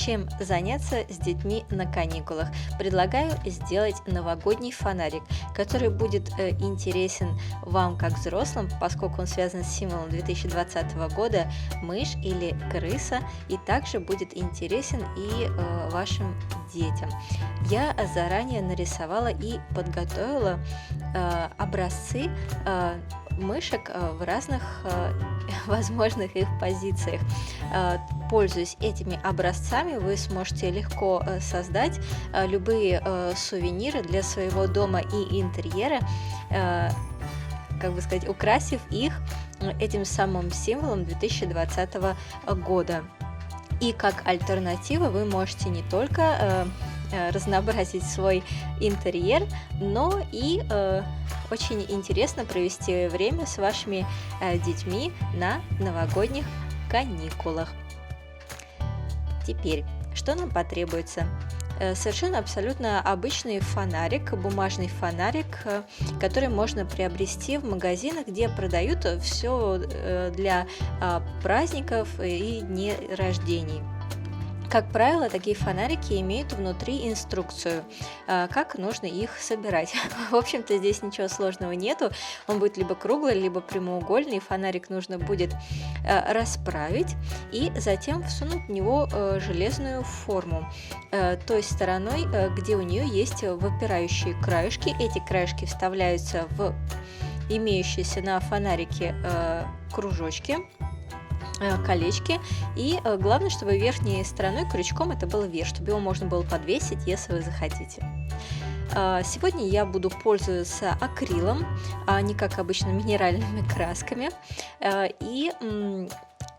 чем заняться с детьми на каникулах. Предлагаю сделать новогодний фонарик, который будет интересен вам как взрослым, поскольку он связан с символом 2020 года мышь или крыса, и также будет интересен и вашим детям. Я заранее нарисовала и подготовила образцы мышек в разных возможных их позициях. Пользуясь этими образцами, вы сможете легко создать любые сувениры для своего дома и интерьера, как бы сказать, украсив их этим самым символом 2020 года. И как альтернатива вы можете не только разнообразить свой интерьер, но и очень интересно провести время с вашими детьми на новогодних каникулах. Теперь, что нам потребуется? Совершенно абсолютно обычный фонарик, бумажный фонарик, который можно приобрести в магазинах, где продают все для праздников и дней рождений. Как правило, такие фонарики имеют внутри инструкцию, как нужно их собирать. В общем-то, здесь ничего сложного нету. Он будет либо круглый, либо прямоугольный. Фонарик нужно будет расправить и затем всунуть в него железную форму той стороной, где у нее есть выпирающие краешки. Эти краешки вставляются в имеющиеся на фонарике кружочки, колечки, и главное, чтобы верхней стороной крючком это было вверх, чтобы его можно было подвесить, если вы захотите. Сегодня я буду пользоваться акрилом, а не как обычно минеральными красками, и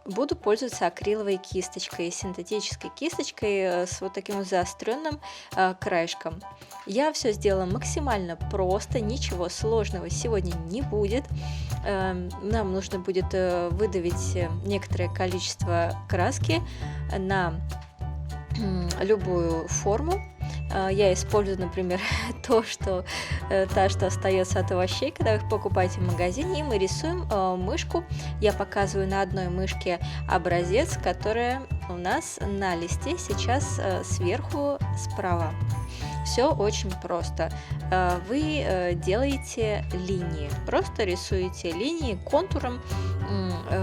буду пользоваться акриловой кисточкой, синтетической кисточкой с вот таким вот заостренным краешком. Я все сделала максимально просто, ничего сложного сегодня не будет. Нам нужно будет выдавить некоторое количество краски на любую форму. Я использую, например, та, что остается от овощей, когда вы их покупаете в магазине, и мы рисуем мышку. Я показываю на одной мышке образец, который у нас на листе сейчас сверху справа. Все очень просто. Вы делаете линии, просто рисуете линии контуром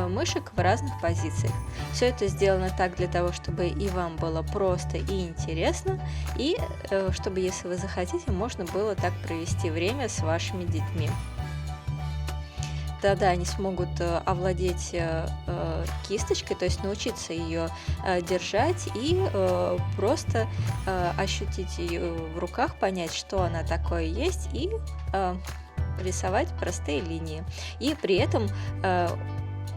мышек в разных позициях. Все это сделано так для того, чтобы и вам было просто и интересно, и чтобы, если вы захотите, можно было так провести время с вашими детьми. Тогда они смогут овладеть кисточкой, то есть научиться ее держать и просто ощутить ее в руках, понять, что она такое есть, и рисовать простые линии. И при этом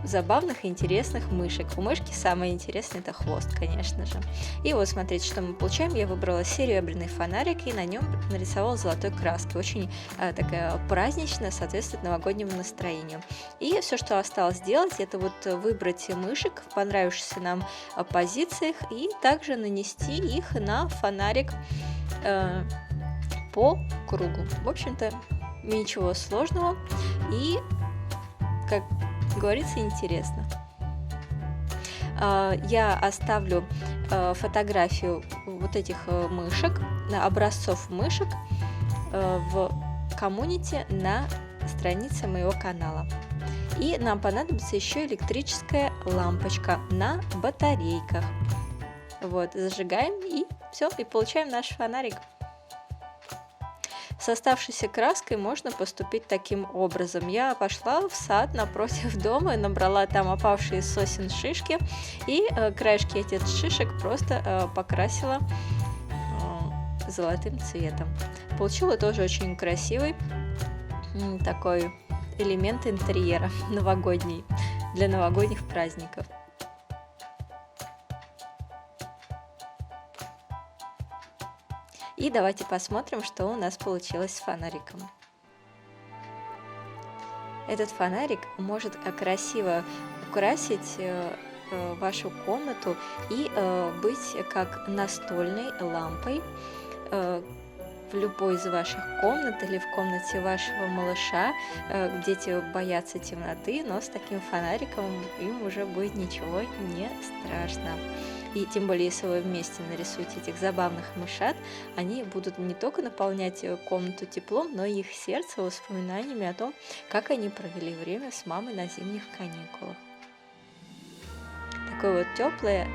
забавных и интересных мышек. У мышки самое интересное — это хвост, конечно же. И вот смотрите, что мы получаем. Я выбрала серебряный фонарик и на нем нарисовала золотой краской. Очень такая праздничная, соответствует новогоднему настроению. И все, что осталось сделать, это вот выбрать мышек в понравившихся нам позициях и также нанести их на фонарик по кругу. В общем-то, ничего сложного и, как говорится, интересно. Я оставлю фотографию вот этих мышек, образцов мышек в коммунити на странице моего канала. И нам понадобится еще электрическая лампочка на батарейках. Вот, зажигаем и все, и получаем наш фонарик. С оставшейся краской можно поступить таким образом. Я пошла в сад напротив дома, набрала там опавшие с сосен шишки и краешки этих шишек просто покрасила золотым цветом. Получила тоже очень красивый такой элемент интерьера новогодний, для новогодних праздников. И давайте посмотрим, что у нас получилось с фонариком. Этот фонарик может красиво украсить вашу комнату и быть как настольной лампой в любой из ваших комнат или в комнате вашего малыша. Дети боятся темноты, но с таким фонариком им уже будет ничего не страшно. И тем более, если вы вместе нарисуете этих забавных мышат, они будут не только наполнять комнату теплом, но и их сердце воспоминаниями о том, как они провели время с мамой на зимних каникулах. Такое вот теплое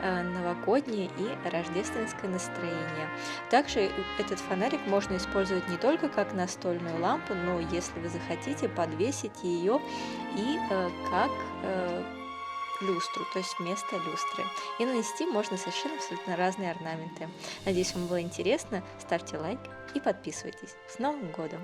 новогоднее и рождественское настроение. Также этот фонарик можно использовать не только как настольную лампу, но если вы захотите, подвесить ее и как люстру, то есть вместо люстры. И нанести можно совершенно абсолютно разные орнаменты. Надеюсь, вам было интересно. Ставьте лайк и подписывайтесь. С Новым годом!